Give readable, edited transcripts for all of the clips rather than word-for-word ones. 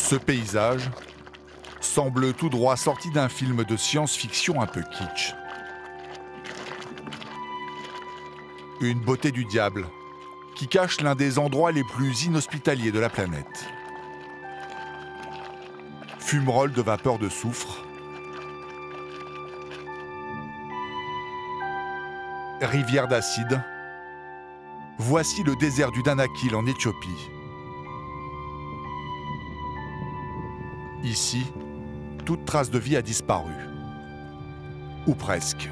Ce paysage semble tout droit sorti d'un film de science-fiction un peu kitsch. Une beauté du diable qui cache l'un des endroits les plus inhospitaliers de la planète. Fumerolles de vapeur de soufre, rivière d'acide. Voici le désert du Danakil en Éthiopie. Ici, toute trace de vie a disparu. Ou presque.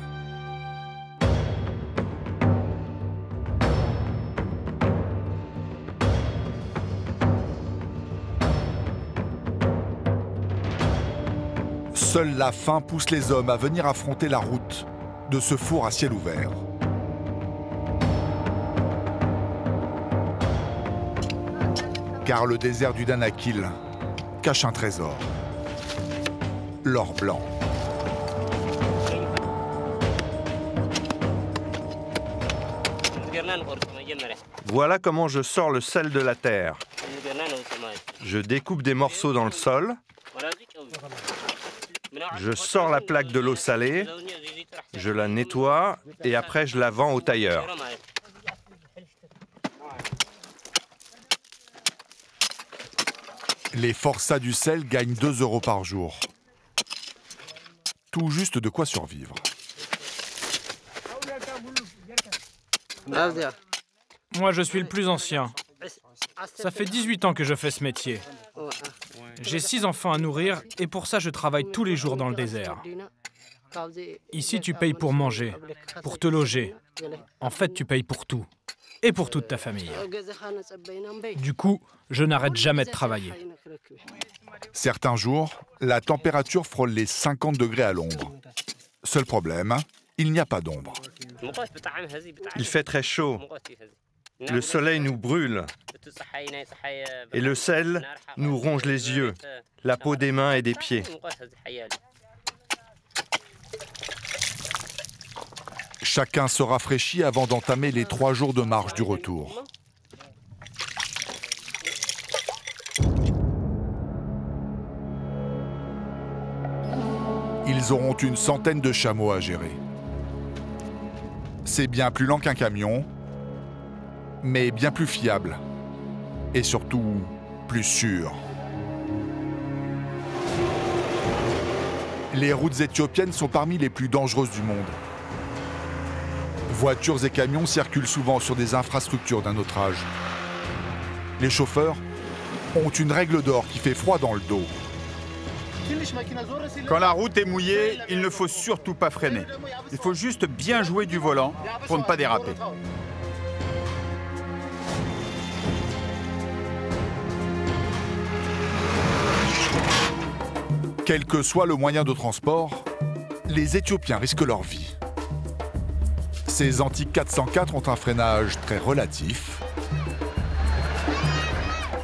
Seule la faim pousse les hommes à venir affronter la route de ce four à ciel ouvert. Car le désert du Danakil cache un trésor. L'or blanc. Voilà comment je sors le sel de la terre. Je découpe des morceaux dans le sol. Je sors la plaque de l'eau salée. Je la nettoie et après je la vends au tailleur. Les forçats du sel gagnent 2 € par jour. Tout juste de quoi survivre. Moi, je suis le plus ancien. Ça fait 18 ans que je fais ce métier. J'ai 6 enfants à nourrir et pour ça, je travaille tous les jours dans le désert. Ici, tu payes pour manger, pour te loger. En fait, tu payes pour tout. Et pour toute ta famille. Du coup, je n'arrête jamais de travailler. Certains jours, la température frôle les 50 degrés à l'ombre. Seul problème, il n'y a pas d'ombre. Il fait très chaud. Le soleil nous brûle. Et le sel nous ronge les yeux, la peau des mains et des pieds. Chacun se rafraîchit avant d'entamer les 3 jours de marche du retour. Ils auront une centaine de chameaux à gérer. C'est bien plus lent qu'un camion, mais bien plus fiable. Et surtout, plus sûr. Les routes éthiopiennes sont parmi les plus dangereuses du monde. Voitures et camions circulent souvent sur des infrastructures d'un autre âge. Les chauffeurs ont une règle d'or qui fait froid dans le dos. Quand la route est mouillée, il ne faut surtout pas freiner. Il faut juste bien jouer du volant pour ne pas déraper. Quel que soit le moyen de transport, les Éthiopiens risquent leur vie. Ces antiques 404 ont un freinage très relatif.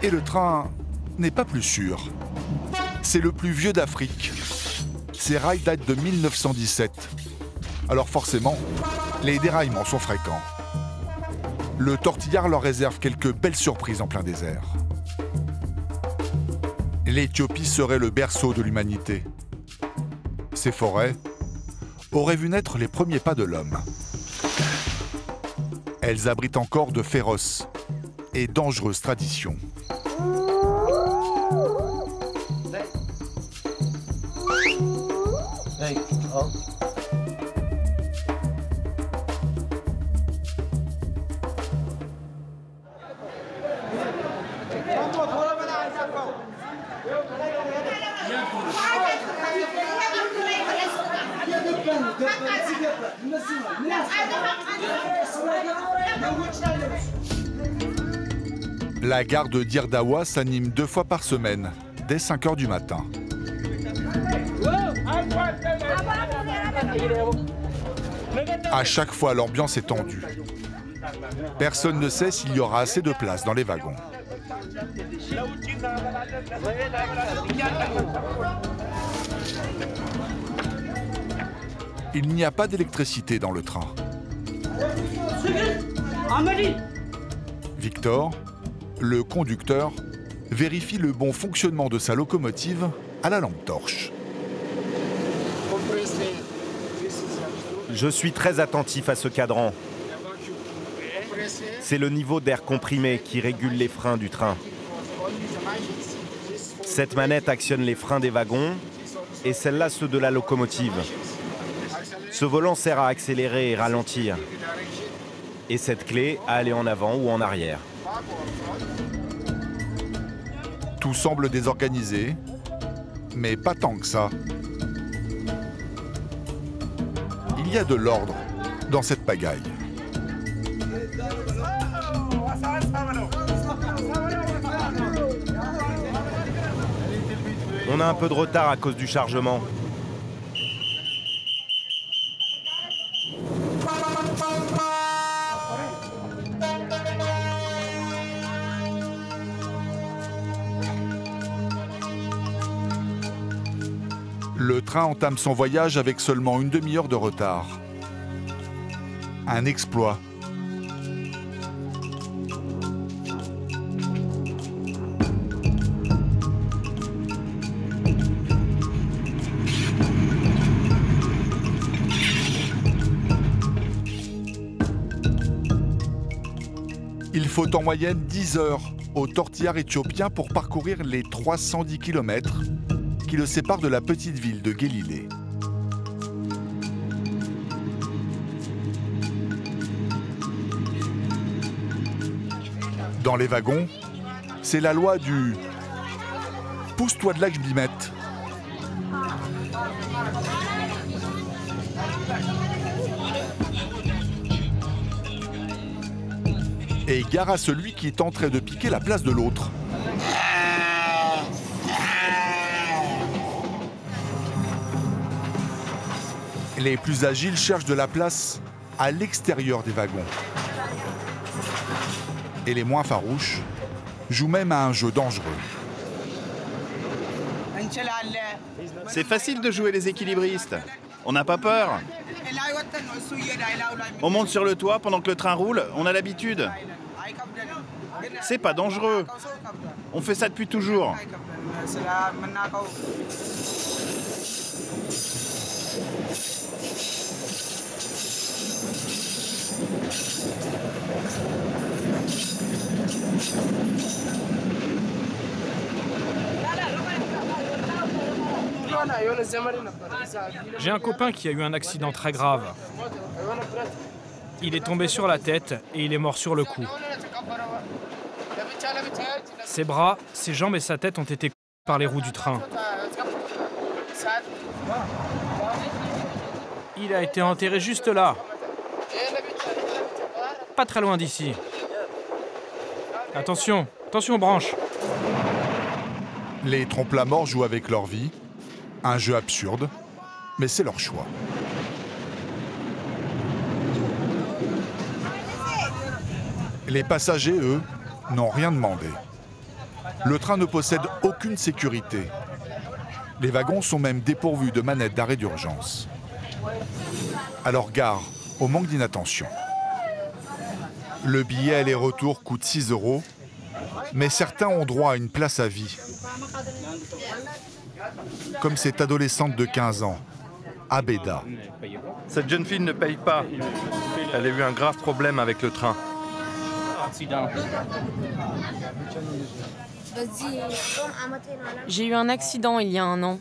Et le train n'est pas plus sûr. C'est le plus vieux d'Afrique. Ces rails datent de 1917. Alors forcément, les déraillements sont fréquents. Le tortillard leur réserve quelques belles surprises en plein désert. L'Éthiopie serait le berceau de l'humanité. Ces forêts auraient vu naître les premiers pas de l'homme. Elles abritent encore de féroces et dangereuses traditions. La gare de Dirdawa s'anime 2 fois par semaine, dès 5 h du matin. À chaque fois, l'ambiance est tendue. Personne ne sait s'il y aura assez de place dans les wagons. Il n'y a pas d'électricité dans le train. Victor, le conducteur, vérifie le bon fonctionnement de sa locomotive à la lampe torche. Je suis très attentif à ce cadran. C'est le niveau d'air comprimé qui régule les freins du train. Cette manette actionne les freins des wagons et celle-là ceux de la locomotive. Ce volant sert à accélérer et ralentir. Et cette clé à aller en avant ou en arrière. Tout semble désorganisé, mais pas tant que ça. Il y a de l'ordre dans cette pagaille. On a un peu de retard à cause du chargement. Le train entame son voyage avec seulement une demi-heure de retard. Un exploit. Il faut en moyenne 10 heures au tortillard éthiopien pour parcourir les 310 km qui le séparent de la petite ville de Guélilée. Dans les wagons, c'est la loi du « pousse-toi de là que je m'y mette ». Et gare à celui qui tenterait de piquer la place de l'autre. Les plus agiles cherchent de la place à l'extérieur des wagons. Et les moins farouches jouent même à un jeu dangereux. C'est facile de jouer les équilibristes. On n'a pas peur. On monte sur le toit pendant que le train roule, on a l'habitude. C'est pas dangereux. On fait ça depuis toujours. J'ai un copain qui a eu un accident très grave. Il est tombé sur la tête et il est mort sur le coup. Ses bras, ses jambes et sa tête ont été coupés par les roues du train. Il a été enterré juste là. Pas très loin d'ici. Attention, attention aux branches. Les trompe-la-mort jouent avec leur vie. Un jeu absurde, mais c'est leur choix. Les passagers, eux, n'ont rien demandé. Le train ne possède aucune sécurité. Les wagons sont même dépourvus de manettes d'arrêt d'urgence. Alors gare au manque d'inattention. Le billet aller-retour coûte 6 €, mais certains ont droit à une place à vie. Comme cette adolescente de 15 ans, Abeda. Cette jeune fille ne paye pas. Elle a eu un grave problème avec le train. J'ai eu un accident il y a 1 an.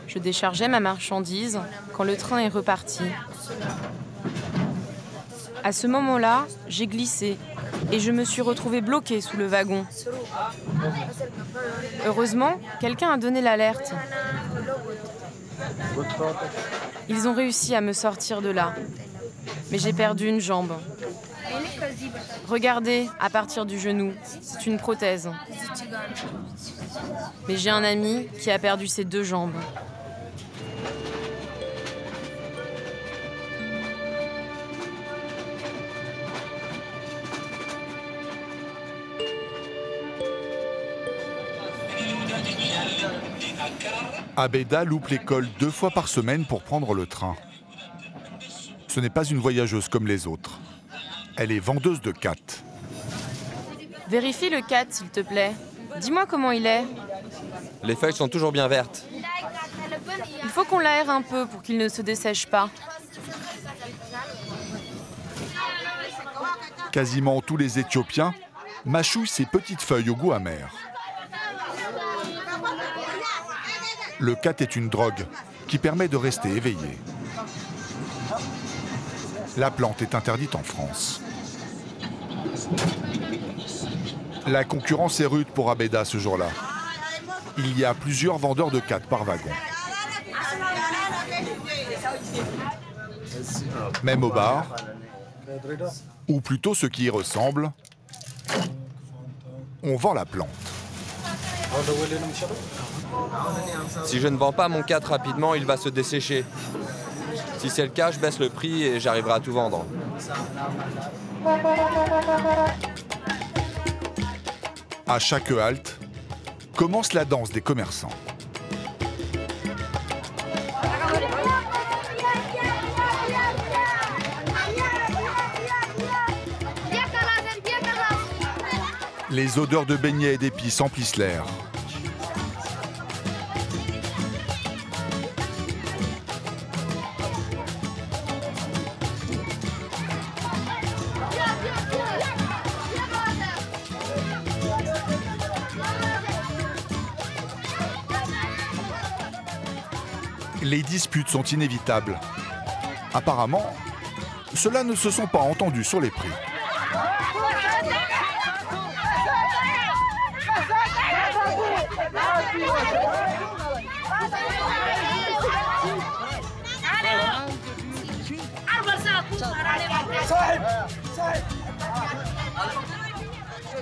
Je déchargeais ma marchandise quand le train est reparti. À ce moment-là, j'ai glissé et je me suis retrouvée bloquée sous le wagon. Heureusement, quelqu'un a donné l'alerte. Ils ont réussi à me sortir de là. Mais j'ai perdu une jambe. Regardez, à partir du genou, c'est une prothèse. Mais j'ai un ami qui a perdu ses 2 jambes. Abeda loupe l'école 2 fois par semaine pour prendre le train. Ce n'est pas une voyageuse comme les autres. Elle est vendeuse de cat. Vérifie le 4, s'il te plaît. Dis-moi comment il est. Les feuilles sont toujours bien vertes. Il faut qu'on l'aère un peu pour qu'il ne se dessèche pas. Quasiment tous les Éthiopiens mâchouillent ces petites feuilles au goût amer. Le khat est une drogue qui permet de rester éveillé. La plante est interdite en France. La concurrence est rude pour Abeda ce jour-là. Il y a plusieurs vendeurs de khat par wagon. Même au bar, ou plutôt ce qui y ressemble, on vend la plante. Si je ne vends pas mon 4 rapidement, il va se dessécher. Si c'est le cas, je baisse le prix et j'arriverai à tout vendre. À chaque halte, commence la danse des commerçants. Les odeurs de beignets et d'épices emplissent l'air. Les disputes sont inévitables. Apparemment, ceux-là ne se sont pas entendus sur les prix.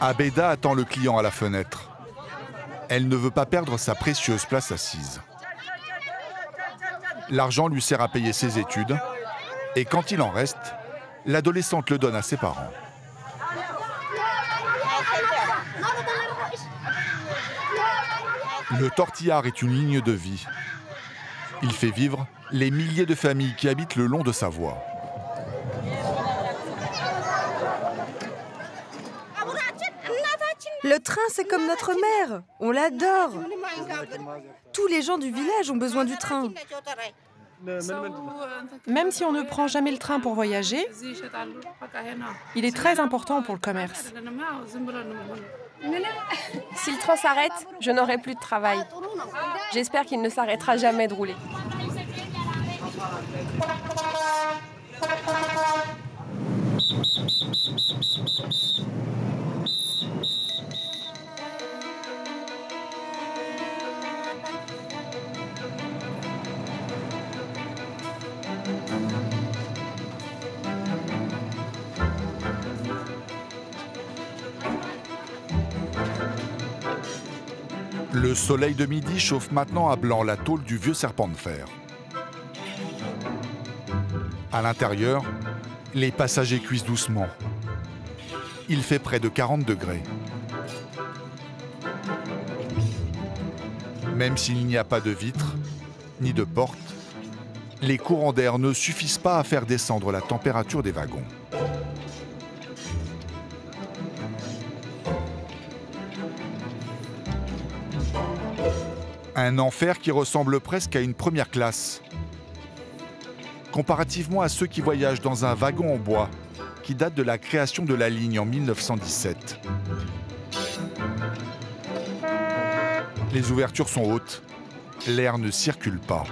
Abeda attend le client à la fenêtre. Elle ne veut pas perdre sa précieuse place assise. L'argent lui sert à payer ses études et quand il en reste, l'adolescente le donne à ses parents. Le tortillard est une ligne de vie. Il fait vivre les milliers de familles qui habitent le long de sa voie. Le train, c'est comme notre mère. On l'adore. Tous les gens du village ont besoin du train. Même si on ne prend jamais le train pour voyager, il est très important pour le commerce. Si le train s'arrête, je n'aurai plus de travail. J'espère qu'il ne s'arrêtera jamais de rouler. Le soleil de midi chauffe maintenant à blanc la tôle du vieux serpent de fer. À l'intérieur, les passagers cuisent doucement. Il fait près de 40 degrés. Même s'il n'y a pas de vitres, ni de portes, les courants d'air ne suffisent pas à faire descendre la température des wagons. Un enfer qui ressemble presque à une première classe, comparativement à ceux qui voyagent dans un wagon en bois qui date de la création de la ligne en 1917. Les ouvertures sont hautes, l'air ne circule pas.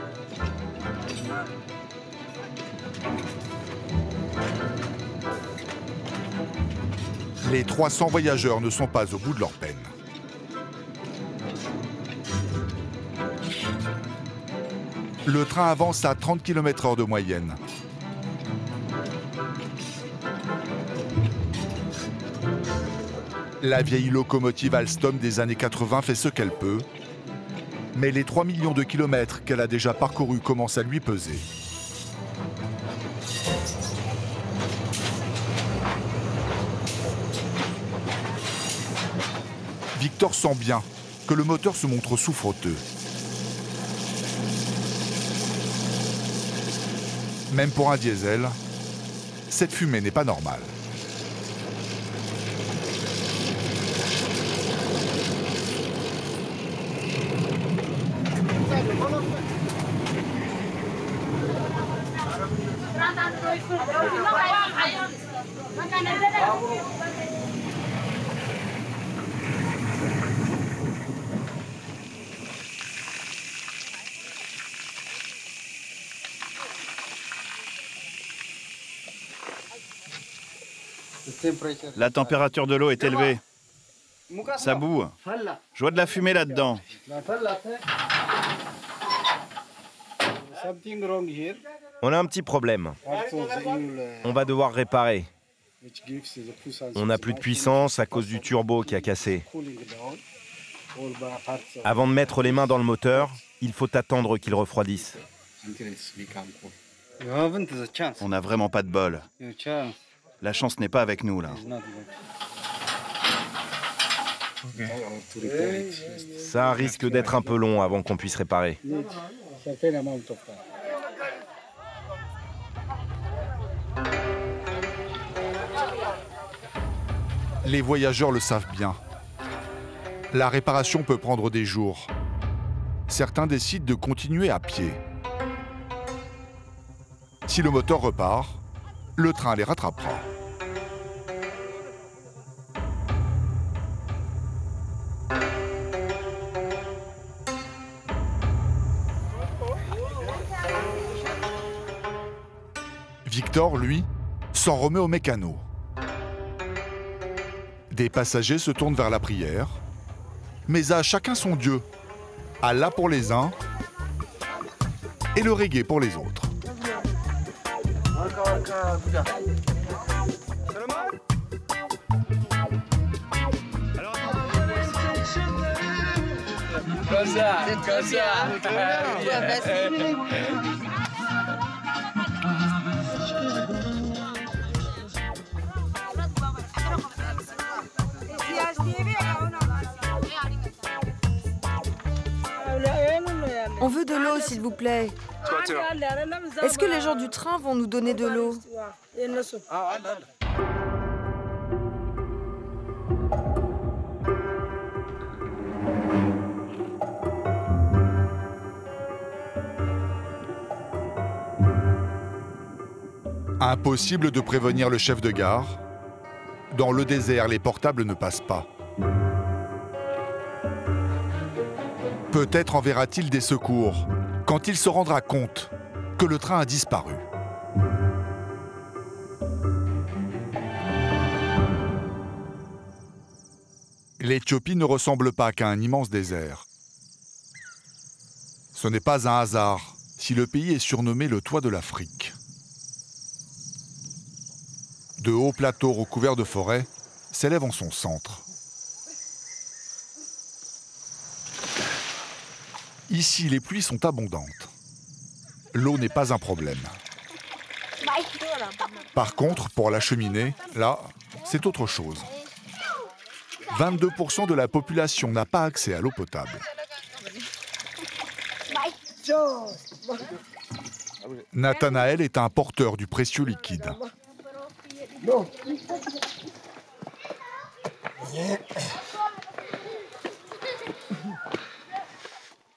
Les 300 voyageurs ne sont pas au bout de leur peine. Le train avance à 30 km/h de moyenne. La vieille locomotive Alstom des années 80 fait ce qu'elle peut, mais les 3 millions de kilomètres qu'elle a déjà parcourus commencent à lui peser. Victor sent bien que le moteur se montre souffreteux. Même pour un diesel, cette fumée n'est pas normale. La température de l'eau est élevée. Ça boue. Je vois de la fumée là-dedans. On a un petit problème. On va devoir réparer. On n'a plus de puissance à cause du turbo qui a cassé. Avant de mettre les mains dans le moteur, il faut attendre qu'il refroidisse. On n'a vraiment pas de bol. La chance n'est pas avec nous, là. Ça risque d'être un peu long avant qu'on puisse réparer. Les voyageurs le savent bien. La réparation peut prendre des jours. Certains décident de continuer à pied. Si le moteur repart, le train les rattrapera. Victor, lui, s'en remet au mécano. Des passagers se tournent vers la prière, mais à chacun son Dieu. Allah pour les uns et le reggae pour les autres. On veut de l'eau, s'il vous plaît. Est-ce que les gens du train vont nous donner de l'eau? Impossible de prévenir le chef de gare. Dans le désert, les portables ne passent pas. Peut-être enverra-t-il des secours quand il se rendra compte que le train a disparu. L'Éthiopie ne ressemble pas qu'à un immense désert. Ce n'est pas un hasard si le pays est surnommé le toit de l'Afrique. De hauts plateaux recouverts de forêts s'élèvent en son centre. Ici, les pluies sont abondantes. L'eau n'est pas un problème. Par contre, pour la cheminée, là, c'est autre chose. 22% de la population n'a pas accès à l'eau potable. Nathanaël est un porteur du précieux liquide.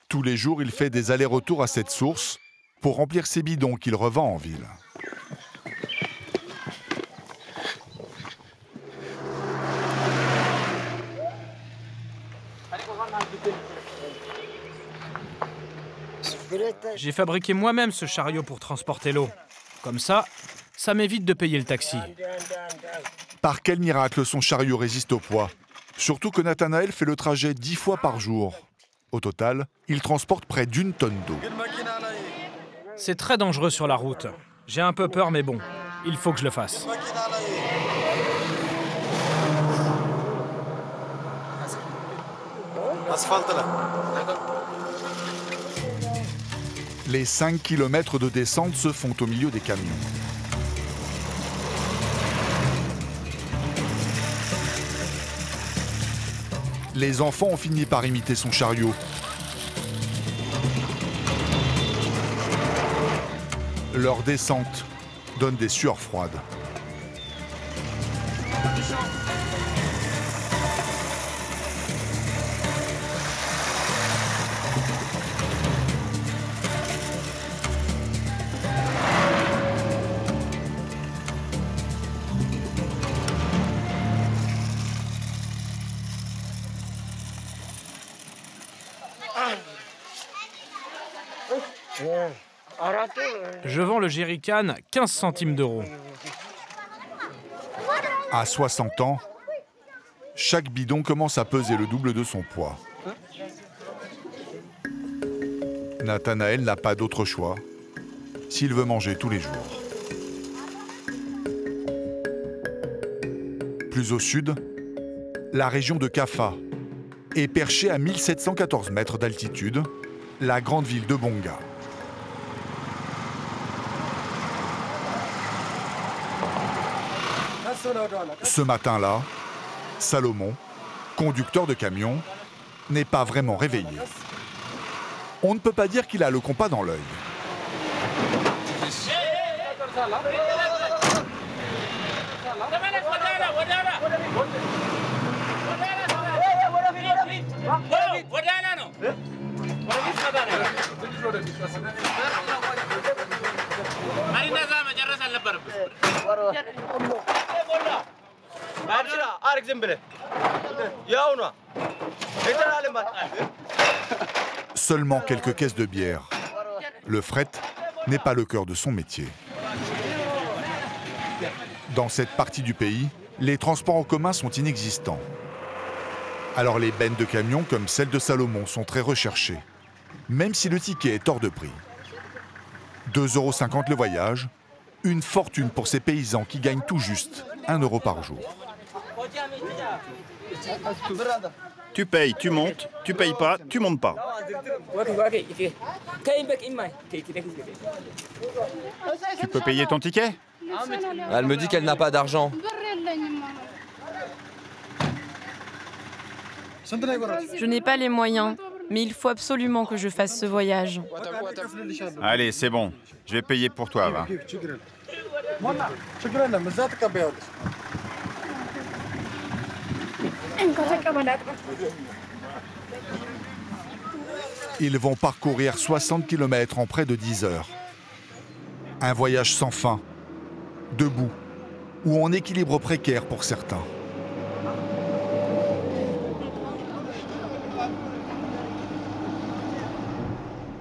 Tous les jours, il fait des allers-retours à cette source pour remplir ses bidons qu'il revend en ville. J'ai fabriqué moi-même ce chariot pour transporter l'eau. Comme ça m'évite de payer le taxi. Par quel miracle son chariot résiste au poids? Surtout que Nathanaël fait le trajet 10 fois par jour. Au total, il transporte près d'1 tonne d'eau. C'est très dangereux sur la route. J'ai un peu peur, mais bon, il faut que je le fasse. Les 5 km de descente se font au milieu des camions. Les enfants ont fini par imiter son chariot. Leur descente donne des sueurs froides. Je vends le jerrycan 15 centimes d'euros. À 60 ans, chaque bidon commence à peser le double de son poids. Nathanaël n'a pas d'autre choix s'il veut manger tous les jours. Plus au sud, la région de Kaffa est perchée à 1714 mètres d'altitude, la grande ville de Bonga. Ce matin-là, Salomon, conducteur de camion, n'est pas vraiment réveillé. On ne peut pas dire qu'il a le compas dans l'œil. Seulement quelques caisses de bière. Le fret n'est pas le cœur de son métier. Dans cette partie du pays, les transports en commun sont inexistants. Alors les bennes de camions comme celle de Salomon sont très recherchées, même si le ticket est hors de prix. 2,50 € le voyage, une fortune pour ces paysans qui gagnent tout juste 1 € par jour. Tu payes, tu montes, tu payes pas, tu montes pas. Tu peux payer ton ticket? Elle me dit qu'elle n'a pas d'argent. Je n'ai pas les moyens, mais il faut absolument que je fasse ce voyage. Allez, c'est bon. Je vais payer pour toi, va. Ils vont parcourir 60 km en près de 10 heures. Un voyage sans fin, debout, ou en équilibre précaire pour certains.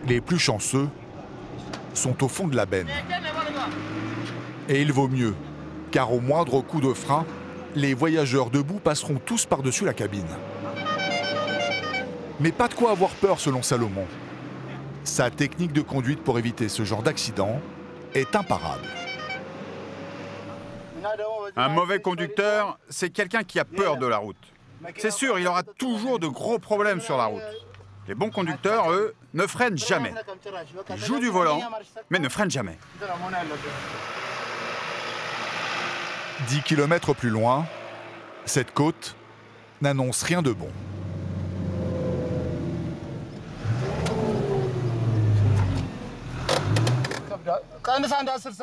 Les plus chanceux sont au fond de la benne. Et il vaut mieux, car au moindre coup de frein, les voyageurs debout passeront tous par-dessus la cabine. Mais pas de quoi avoir peur selon Salomon. Sa technique de conduite pour éviter ce genre d'accident est imparable. Un mauvais conducteur, c'est quelqu'un qui a peur de la route. C'est sûr, il aura toujours de gros problèmes sur la route. Les bons conducteurs, eux, ne freinent jamais. Ils jouent du volant, mais ne freinent jamais. 10 km plus loin, cette côte n'annonce rien de bon.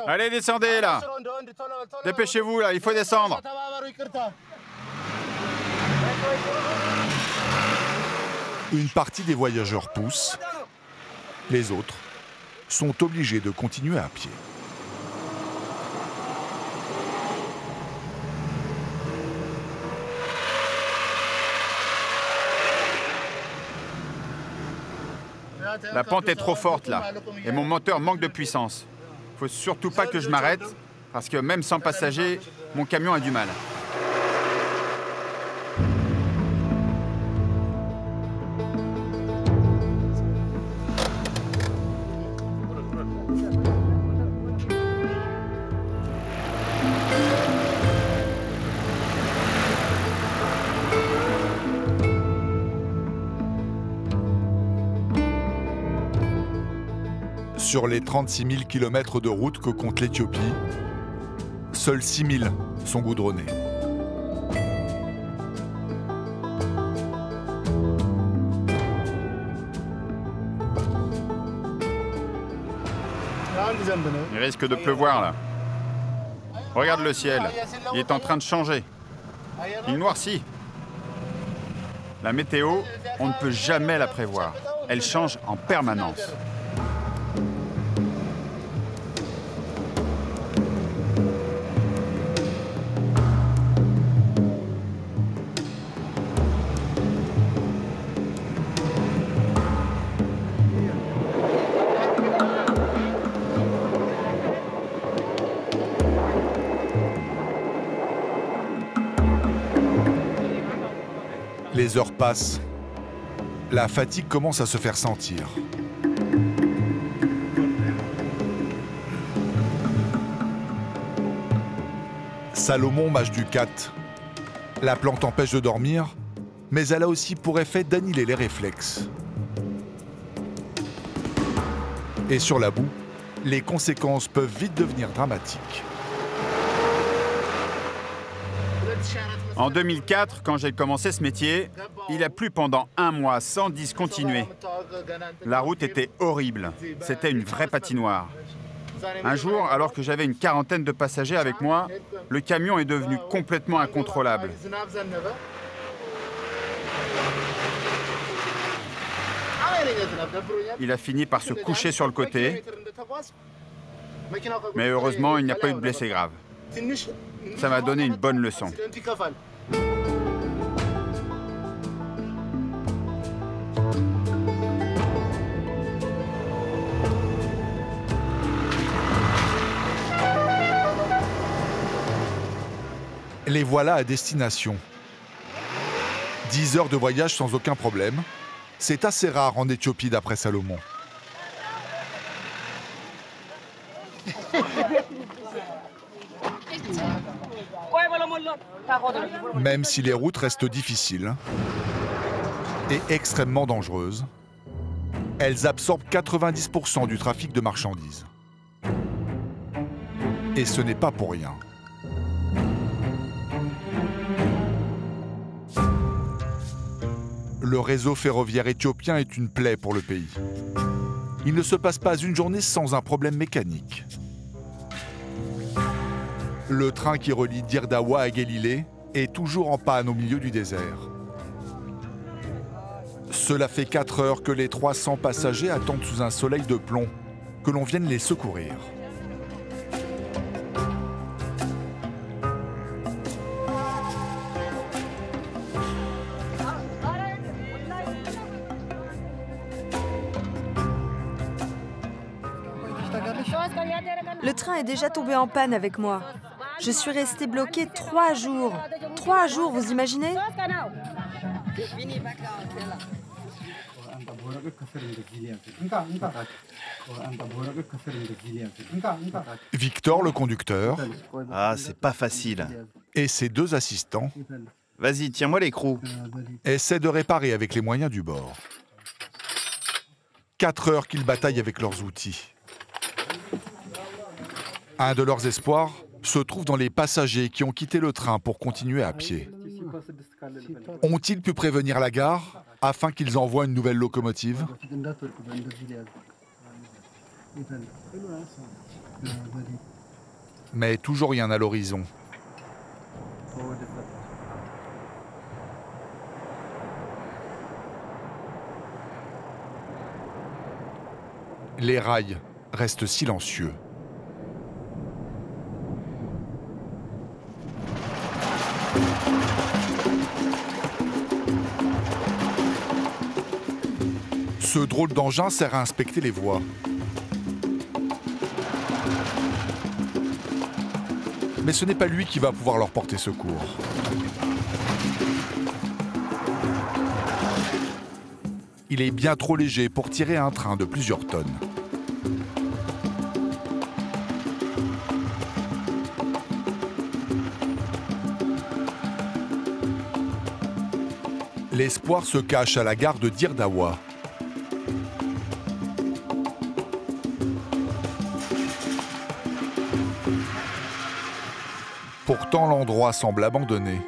Allez, descendez là. Dépêchez-vous là, il faut descendre. Une partie des voyageurs pousse, les autres sont obligés de continuer à pied. La pente est trop forte là, et mon moteur manque de puissance. Faut surtout pas que je m'arrête, parce que même sans passager, mon camion a du mal. Sur les 36 000 km de route que compte l'Éthiopie, seuls 6 000 sont goudronnés. Il risque de pleuvoir là. Regarde le ciel, il est en train de changer. Il noircit. La météo, on ne peut jamais la prévoir. Elle change en permanence. Les heures passent. La fatigue commence à se faire sentir. Salomon mâche du cat. La plante empêche de dormir, mais elle a aussi pour effet d'annihiler les réflexes. Et sur la boue, les conséquences peuvent vite devenir dramatiques. En 2004, quand j'ai commencé ce métier, il a plu pendant 1 mois sans discontinuer. La route était horrible. C'était une vraie patinoire. Un jour, alors que j'avais une 40aine de passagers avec moi, le camion est devenu complètement incontrôlable. Il a fini par se coucher sur le côté, mais heureusement, il n'y a pas eu de blessés graves. Ça m'a donné une bonne leçon. Les voilà à destination. 10 heures de voyage sans aucun problème. C'est assez rare en Éthiopie d'après Salomon. Même si les routes restent difficiles et extrêmement dangereuses, elles absorbent 90% du trafic de marchandises. Et ce n'est pas pour rien. Le réseau ferroviaire éthiopien est une plaie pour le pays. Il ne se passe pas une journée sans un problème mécanique. Le train qui relie Dire Dawa à Galilée est toujours en panne au milieu du désert. Cela fait 4 heures que les 300 passagers attendent sous un soleil de plomb que l'on vienne les secourir. Le train est déjà tombé en panne avec moi. Je suis restée bloquée 3 jours. 3 jours, vous imaginez? Victor, le conducteur, Ah, c'est pas facile. et ses 2 assistants Vas-y, tiens-moi l'écrou. essaient de réparer avec les moyens du bord. 4 heures qu'ils bataillent avec leurs outils. Un de leurs espoirs se trouve dans les passagers qui ont quitté le train pour continuer à pied. Ont-ils pu prévenir la gare afin qu'ils envoient une nouvelle locomotive? Mais toujours rien à l'horizon. Les rails restent silencieux. Ce drôle d'engin sert à inspecter les voies. Mais ce n'est pas lui qui va pouvoir leur porter secours. Il est bien trop léger pour tirer un train de plusieurs tonnes. L'espoir se cache à la gare de Dire Dawa. Pourtant, l'endroit semble abandonné.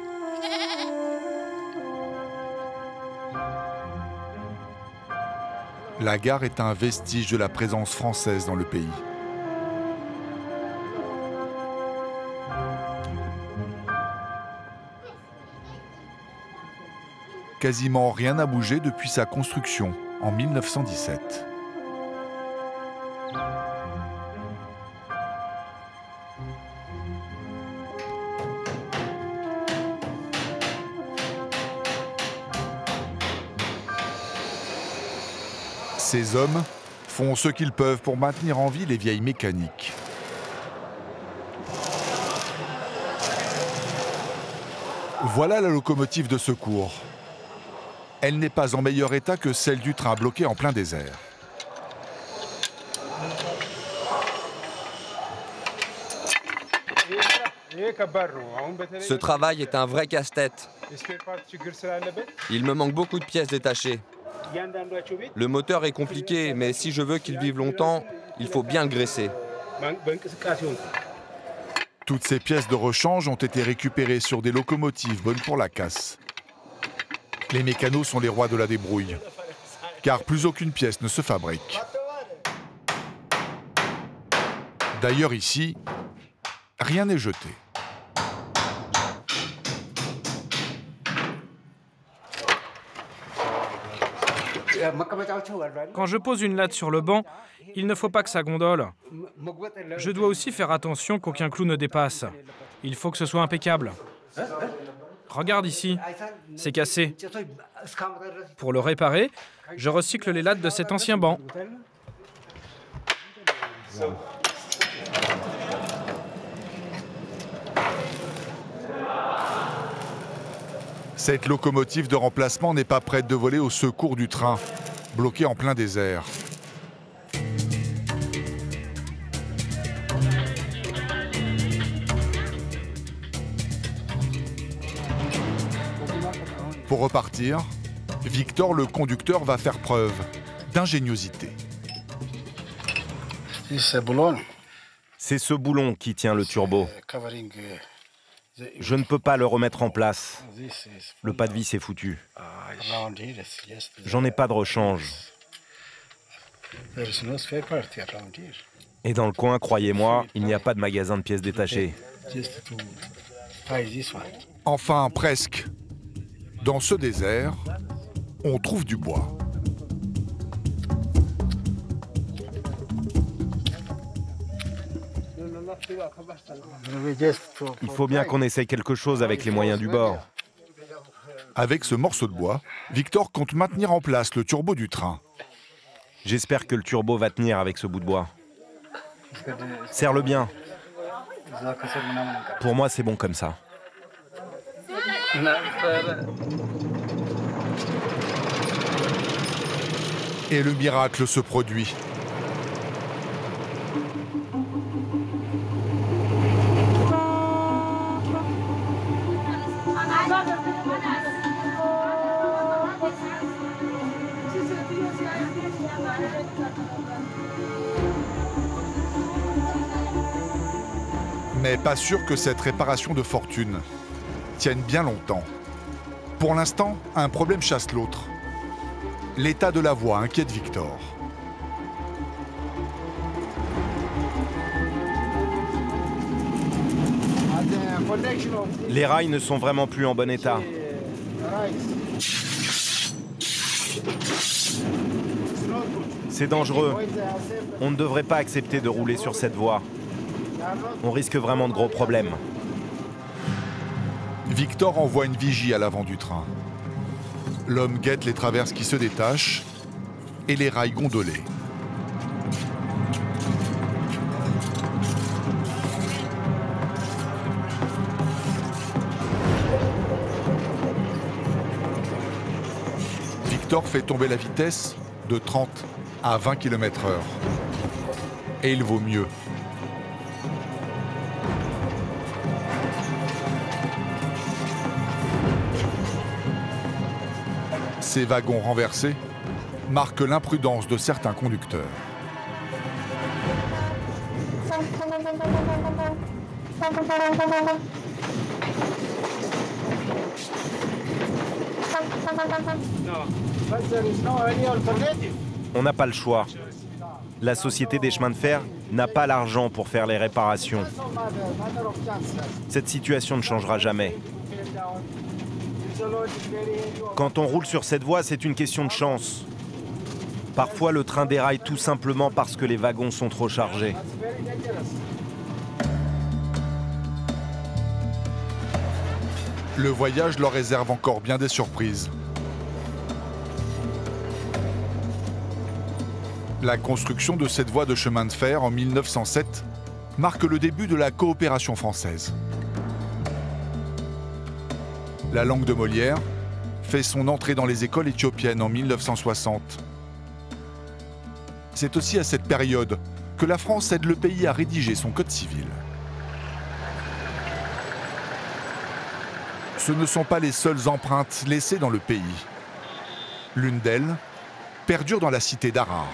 La gare est un vestige de la présence française dans le pays. Quasiment rien n'a bougé depuis sa construction en 1917. Ces hommes font ce qu'ils peuvent pour maintenir en vie les vieilles mécaniques. Voilà la locomotive de secours. elle n'est pas en meilleur état que celle du train bloqué en plein désert. Ce travail est un vrai casse-tête. Il me manque beaucoup de pièces détachées. Le moteur est compliqué, mais si je veux qu'il vive longtemps, il faut bien le graisser. Toutes ces pièces de rechange ont été récupérées sur des locomotives bonnes pour la casse. Les mécanos sont les rois de la débrouille, car plus aucune pièce ne se fabrique. D'ailleurs ici, rien n'est jeté. Quand je pose une latte sur le banc, il ne faut pas que ça gondole. Je dois aussi faire attention qu'aucun clou ne dépasse. Il faut que ce soit impeccable. Regarde ici, c'est cassé. Pour le réparer, je recycle les lattes de cet ancien banc. Cette locomotive de remplacement n'est pas prête de voler au secours du train, bloqué en plein désert. Pour repartir, Victor, le conducteur, va faire preuve d'ingéniosité. C'est ce boulon qui tient le turbo. Je ne peux pas le remettre en place. Le pas de vis est foutu. J'en ai pas de rechange. Et dans le coin, croyez-moi, il n'y a pas de magasin de pièces détachées. Enfin, presque. Dans ce désert, on trouve du bois. Il faut bien qu'on essaye quelque chose avec les moyens du bord. Avec ce morceau de bois, Victor compte maintenir en place le turbo du train. J'espère que le turbo va tenir avec ce bout de bois. Serre-le bien. Pour moi, c'est bon comme ça. Et le miracle se produit. Mais pas sûr que cette réparation de fortune tienne bien longtemps. Pour l'instant, un problème chasse l'autre. L'état de la voie inquiète Victor. Les rails ne sont vraiment plus en bon état. C'est dangereux. On ne devrait pas accepter de rouler sur cette voie. On risque vraiment de gros problèmes. Victor envoie une vigie à l'avant du train. L'homme guette les traverses qui se détachent et les rails gondolés. Victor fait tomber la vitesse de 30 à 20 km/h. Et il vaut mieux. Ces wagons renversés marquent l'imprudence de certains conducteurs. On n'a pas le choix. La Société des chemins de fer n'a pas l'argent pour faire les réparations. Cette situation ne changera jamais. Quand on roule sur cette voie, c'est une question de chance. Parfois, le train déraille tout simplement parce que les wagons sont trop chargés. Le voyage leur réserve encore bien des surprises. La construction de cette voie de chemin de fer en 1907 marque le début de la coopération française. La langue de Molière fait son entrée dans les écoles éthiopiennes en 1960. C'est aussi à cette période que la France aide le pays à rédiger son code civil. Ce ne sont pas les seules empreintes laissées dans le pays. L'une d'elles perdure dans la cité d'Harar.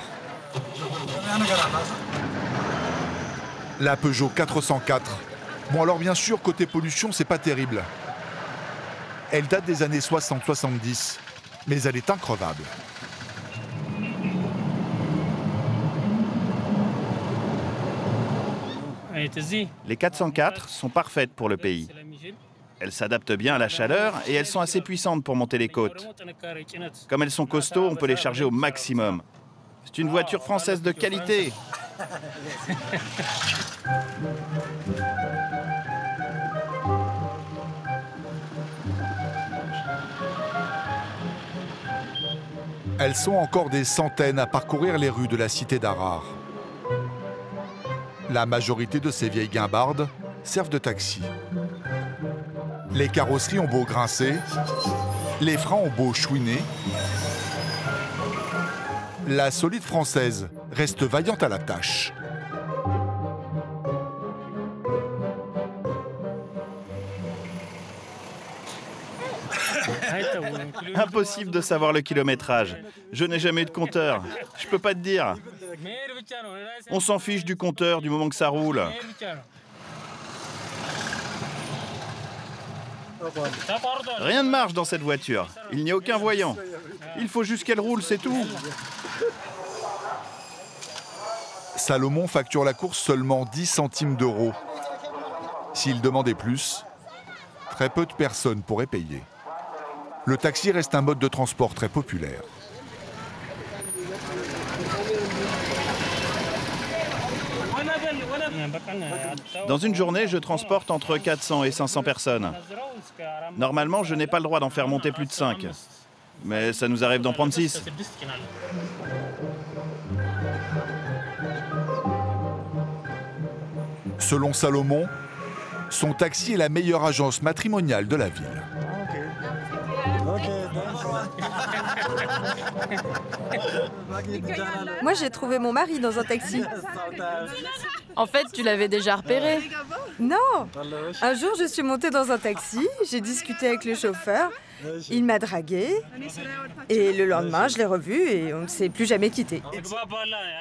La Peugeot 404. Bon alors bien sûr, côté pollution, c'est pas terrible. Elle date des années 60-70, mais elle est increvable. Les 404 sont parfaites pour le pays. Elles s'adaptent bien à la chaleur et elles sont assez puissantes pour monter les côtes. Comme elles sont costauds, on peut les charger au maximum. C'est une voiture française de qualité. Elles sont encore des centaines à parcourir les rues de la cité d'Harar. La majorité de ces vieilles guimbardes servent de taxi. Les carrosseries ont beau grincer, les freins ont beau chouiner, la solide française reste vaillante à la tâche. Impossible de savoir le kilométrage. Je n'ai jamais eu de compteur. Je peux pas te dire. On s'en fiche du compteur du moment que ça roule. Rien ne marche dans cette voiture. Il n'y a aucun voyant. Il faut juste qu'elle roule, c'est tout. Salomon facture la course seulement 10 centimes d'euros. S'il demandait plus, très peu de personnes pourraient payer. Le taxi reste un mode de transport très populaire. Dans une journée, je transporte entre 400 et 500 personnes. Normalement, je n'ai pas le droit d'en faire monter plus de 5. Mais ça nous arrive d'en prendre 6. Selon Salomon, son taxi est la meilleure agence matrimoniale de la ville. Moi, j'ai trouvé mon mari dans un taxi. En fait, tu l'avais déjà repéré. Non. Un jour, je suis montée dans un taxi, j'ai discuté avec le chauffeur, il m'a draguée, et le lendemain, je l'ai revu et on ne s'est plus jamais quitté.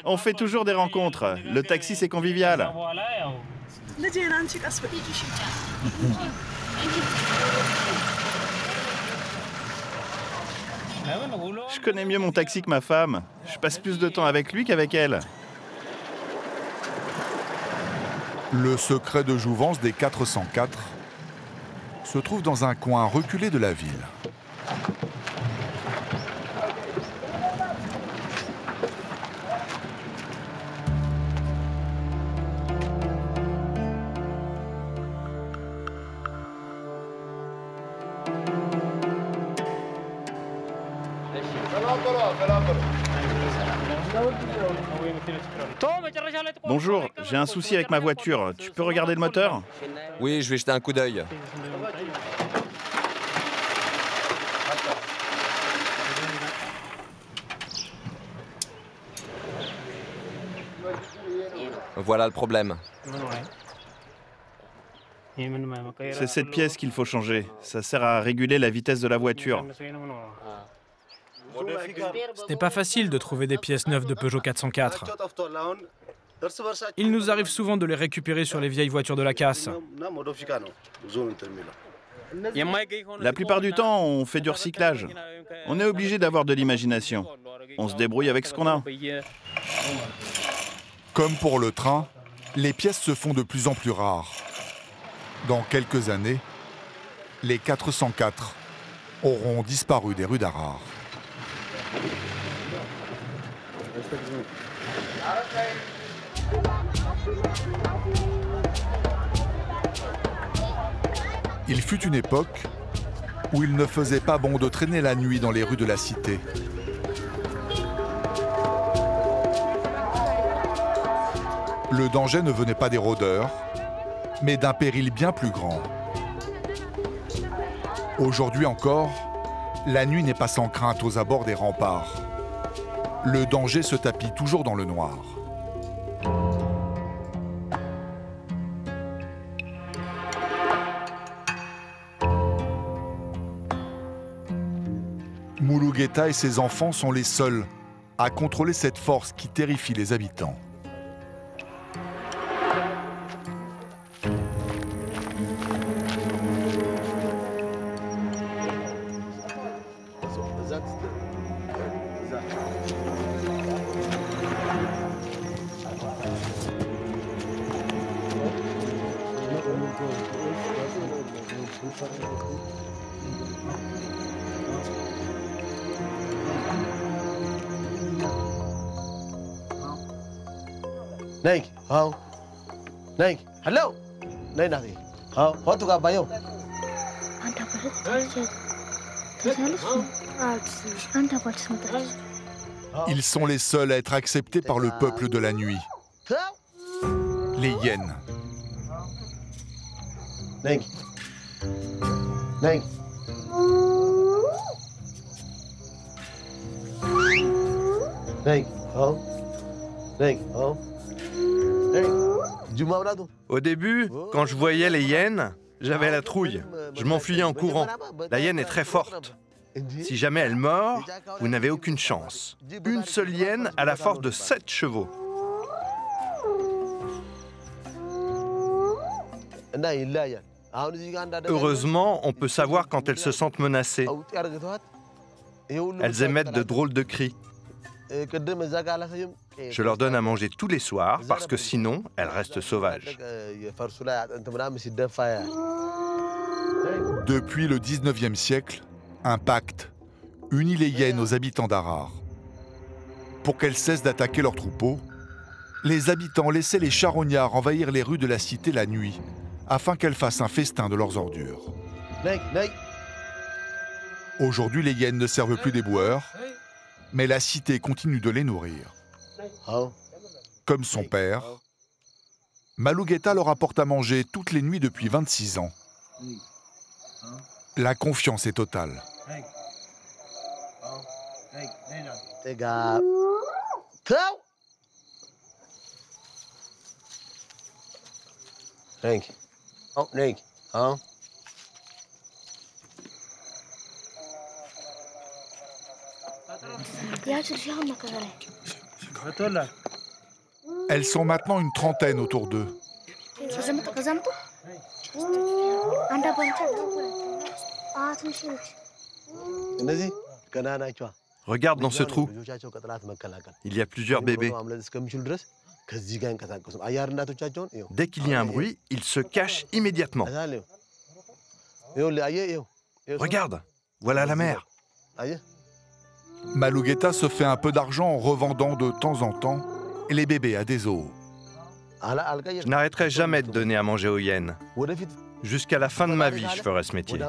On fait toujours des rencontres. Le taxi, c'est convivial. Je connais mieux mon taxi que ma femme. Je passe plus de temps avec lui qu'avec elle. Le secret de jouvence des 404 se trouve dans un coin reculé de la ville. Bonjour, j'ai un souci avec ma voiture. Tu peux regarder le moteur? Oui, je vais jeter un coup d'œil. Voilà le problème. C'est cette pièce qu'il faut changer. Ça sert à réguler la vitesse de la voiture. Ce n'est pas facile de trouver des pièces neuves de Peugeot 404. Il nous arrive souvent de les récupérer sur les vieilles voitures de la casse. La plupart du temps, on fait du recyclage. On est obligé d'avoir de l'imagination. On se débrouille avec ce qu'on a. Comme pour le train, les pièces se font de plus en plus rares. Dans quelques années, les 404 auront disparu des rues d'Harar. Il fut une époque où il ne faisait pas bon de traîner la nuit dans les rues de la cité. Le danger ne venait pas des rôdeurs, mais d'un péril bien plus grand. Aujourd'hui encore, La nuit n'est pas sans crainte aux abords des remparts. Le danger se tapit toujours dans le noir. Mulugeta et ses enfants sont les seuls à contrôler cette force qui terrifie les habitants. Ils sont les seuls à être acceptés par le peuple de la nuit, les hyènes. Au début, quand je voyais les hyènes, j'avais la trouille. Je m'enfuyais en courant. La hyène est très forte. Si jamais elle mord, vous n'avez aucune chance. Une seule hyène a la force de 7 chevaux. Heureusement, on peut savoir quand elles se sentent menacées. Elles émettent de drôles de cris. Je leur donne à manger tous les soirs parce que sinon, elles restent sauvages. Depuis le 19e siècle, un pacte unit les hyènes aux habitants d'Harar. Pour qu'elles cessent d'attaquer leurs troupeaux, les habitants laissaient les charognards envahir les rues de la cité la nuit, afin qu'elles fassent un festin de leurs ordures. Aujourd'hui, les hyènes ne servent plus des boueurs, mais la cité continue de les nourrir. Comme son père, Mulugeta leur apporte à manger toutes les nuits depuis 26 ans. La confiance est totale. Elles sont maintenant une trentaine autour d'eux. Regarde dans ce trou. Il y a plusieurs bébés. Dès qu'il y a un bruit, ils se cachent immédiatement. Regarde, voilà la mère. Mulugeta se fait un peu d'argent en revendant de temps en temps les bébés à des zoos. Je n'arrêterai jamais de donner à manger aux hyènes. Jusqu'à la fin de ma vie, je ferai ce métier.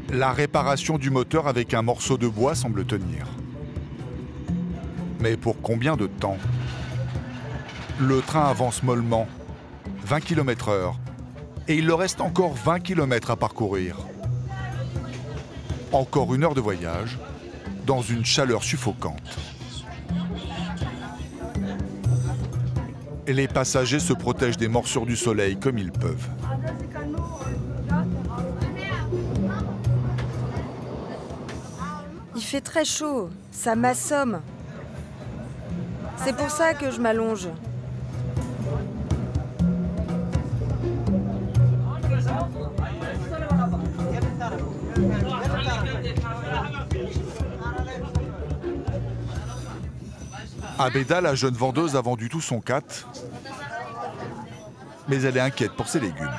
La réparation du moteur avec un morceau de bois semble tenir. Mais pour combien de temps? Le train avance mollement, 20 km/h, et il leur reste encore 20 km à parcourir. Encore 1 heure de voyage, dans une chaleur suffocante. Et les passagers se protègent des morsures du soleil comme ils peuvent. Il fait très chaud, ça m'assomme. C'est pour ça que je m'allonge. Abeda, la jeune vendeuse, a vendu tout son cat, mais elle est inquiète pour ses légumes.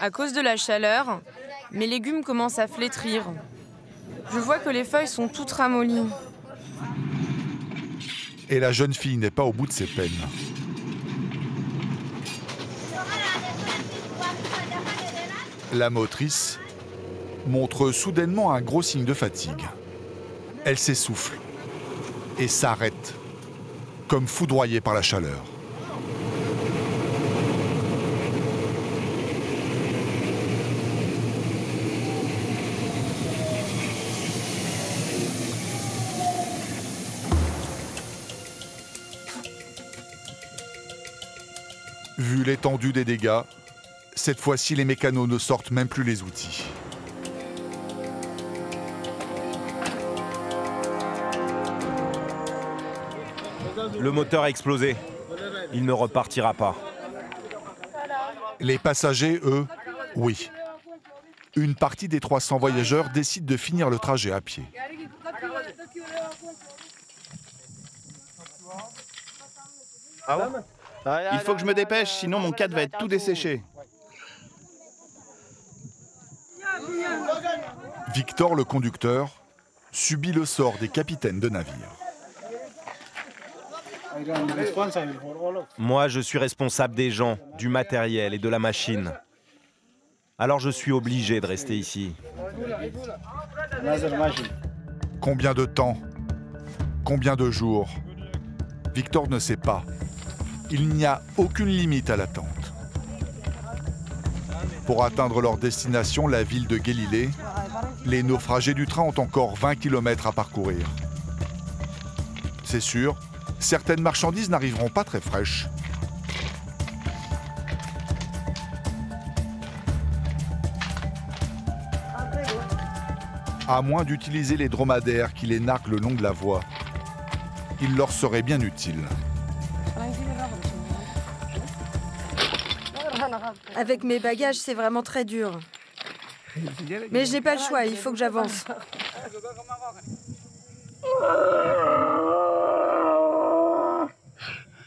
À cause de la chaleur, mes légumes commencent à flétrir. Je vois que les feuilles sont toutes ramollies. Et la jeune fille n'est pas au bout de ses peines. La motrice montre soudainement un gros signe de fatigue. Elle s'essouffle et s'arrête, comme foudroyée par la chaleur. Vu l'étendue des dégâts, cette fois-ci les mécanos ne sortent même plus les outils. Le moteur a explosé. Il ne repartira pas. Les passagers, eux, oui. Une partie des 300 voyageurs décide de finir le trajet à pied. Ah ouais? Il faut que je me dépêche, sinon mon cadre va être tout desséché. Victor, le conducteur, subit le sort des capitaines de navire. Moi, je suis responsable des gens, du matériel et de la machine. Alors je suis obligé de rester ici. Combien de temps? Combien de jours? Victor ne sait pas. Il n'y a aucune limite à l'attente. Pour atteindre leur destination, la ville de Gélilée, les naufragés du train ont encore 20 km à parcourir. C'est sûr, certaines marchandises n'arriveront pas très fraîches. À moins d'utiliser les dromadaires qui les narguent le long de la voie, il leur serait bien utile. Avec mes bagages, c'est vraiment très dur. Mais je n'ai pas le choix, il faut que j'avance.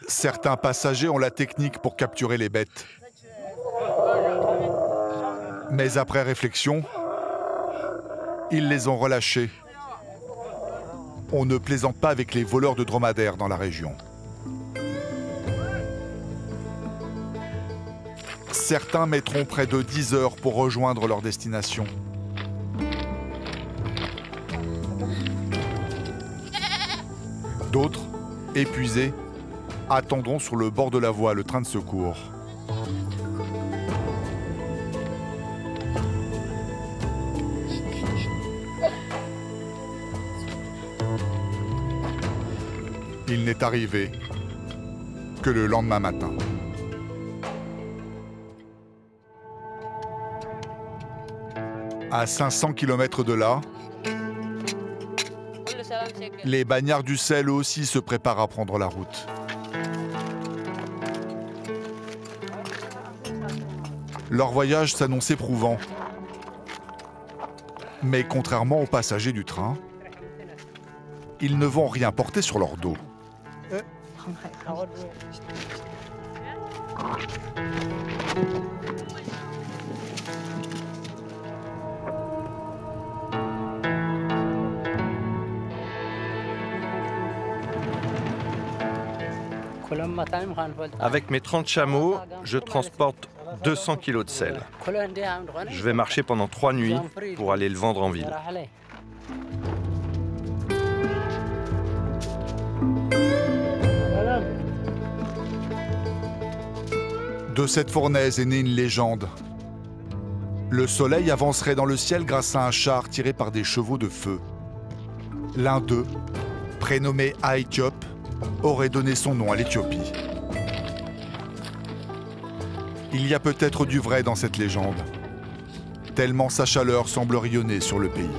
Certains passagers ont la technique pour capturer les bêtes. Mais après réflexion, ils les ont relâchés. On ne plaisante pas avec les voleurs de dromadaires dans la région. Certains mettront près de 10 heures pour rejoindre leur destination. D'autres, épuisés, attendront sur le bord de la voie le train de secours. Il n'est arrivé que le lendemain matin. À 500 km de là, les bagnards du sel aussi se préparent à prendre la route. Leur voyage s'annonce éprouvant. Mais contrairement aux passagers du train, ils ne vont rien porter sur leur dos. Avec mes 30 chameaux, je transporte 200 kilos de sel. Je vais marcher pendant 3 nuits pour aller le vendre en ville. De cette fournaise est née une légende. Le soleil avancerait dans le ciel grâce à un char tiré par des chevaux de feu. L'un d'eux, prénommé Aïtiop, aurait donné son nom à l'Éthiopie. Il y a peut-être du vrai dans cette légende, tellement sa chaleur semble rayonner sur le pays.